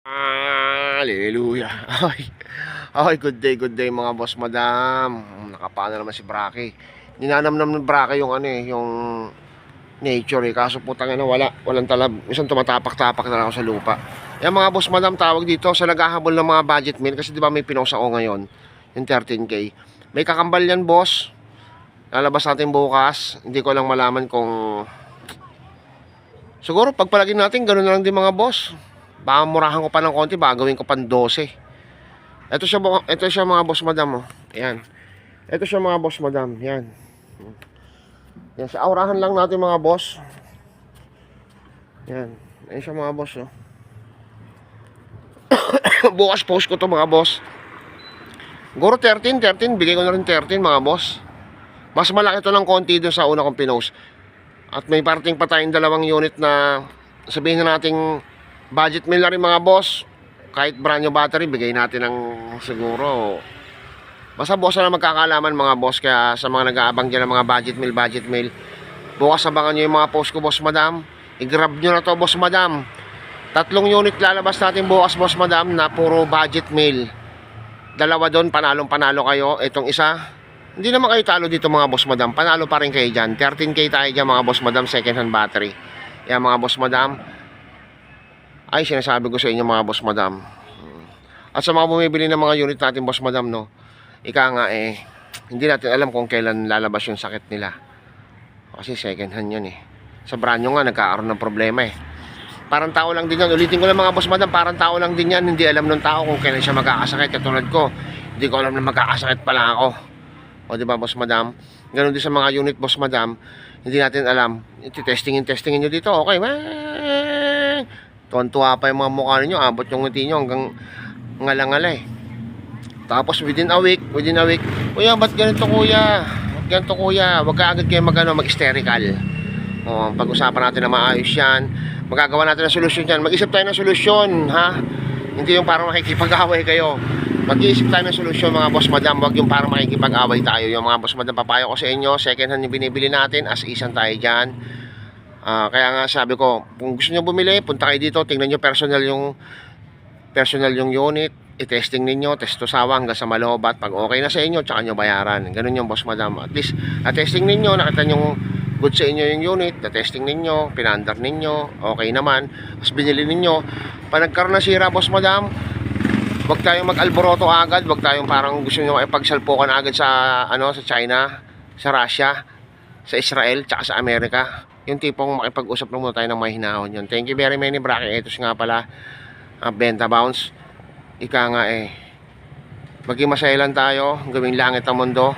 Hallelujah. Okay, good day mga boss madam. Nakapana naman si Brake. Ninanamnam ng Brake yung ano yung nature kaso putang ina walang talab. Minsan tumatapak-tapak na lang ako sa lupa. Yan mga boss madam, tawag dito sa naghahabol ng mga budget meal kasi 'di ba may pinost ako ngayon, yung 13K. May kakambal yan boss. Lalabas natin bukas. Hindi ko lang malaman kung siguro pagpalagin natin ganoon na lang din mga boss. Baka murahan ko pa ng konti, baka gawin ko pang 12. Ito siya mga boss madam, oh. Ayan. Ito siya mga boss madam, yan. Yan, sa aurahan lang natin mga boss. Yan. Ayan siya mga boss, oh. Bukas post ko to mga boss. Siguro 13, bigay ko na rin 13 mga boss. Mas malaki to ng konti dun sa una kong pinost. At may parting pa tayong dalawang unit na sabihin na nating budget meal na rin mga boss. Kahit brand new battery, bigay natin ng siguro. Basta boss na magkakalaman mga boss. Kaya sa mga nag-aabang dyan ng mga budget meal, bukas abangan nyo yung mga post ko boss madam. I-grab nyo na to boss madam. 3 unit lalabas natin bukas boss madam na puro budget meal. 2 doon, panalo kayo. Itong isa, hindi naman kayo talo dito mga boss madam. Panalo pa rin kayo dyan. 13K tayo dyan mga boss madam, second hand battery. Yan mga boss madam. Ay, sinasabi ko sa inyo mga boss madam. At sa mga bumibili ng mga unit natin boss madam, no, ika nga hindi natin alam kung kailan lalabas yung sakit nila. Kasi second hand yun sa brand new nga nagkakaroon ng problema Parang tao lang din yan. Ulitin ko lang mga boss madam, parang tao lang din yan. Hindi alam ng tao kung kailan siya magkakasakit. Katulad ko, hindi ko alam na magkakasakit pala ako. O diba boss madam? Ganon din sa mga unit boss madam, hindi natin alam. Testingin nyo dito, okay, tuwan-tuwa pa yung mga mukha ninyo, abot yung ngiti nyo hanggang ngala-ngala Tapos within a week, kuya, ba't ganito kuya? Huwag ka agad kayo mag-hysterical. Pag-usapan natin na maayos yan. Magagawa natin ng solusyon yan. Mag-isip tayo ng solusyon, ha? Hindi yung parang makikipag-away kayo. Mag-iisip tayo ng solusyon mga boss madam. Huwag yung parang makikipag-away tayo. Yung mga boss madam, papayo ko sa inyo, second hand yung binibili natin, as isan tayo dyan. Kaya nga sabi ko, kung gusto nyo bumili, punta kayo dito, tingnan nyo personal yung unit, i-testing ninyo, testosawa hanggang sa malobat. Pag okay na sa inyo, tsaka nyo bayaran. Ganun yung boss madam. At least, na-testing ninyo, nakita nyo good sa inyo yung unit, na-testing ninyo, pinandar ninyo, okay naman, tapos binili ninyo. Pag nagkaroon na sira boss madam, huwag tayong mag-alboroto agad, huwag tayong parang gusto nyo ipagsalpukan agad sa sa China, sa Russia, sa Israel, tsaka sa Amerika. Yung tipong makipag-usap lang muna tayo ng mahinahon yun. Thank you very many Brake. Ito nga pala, Benta Bounce. Ika nga maging masaya lang tayo, gawing langit ang mundo.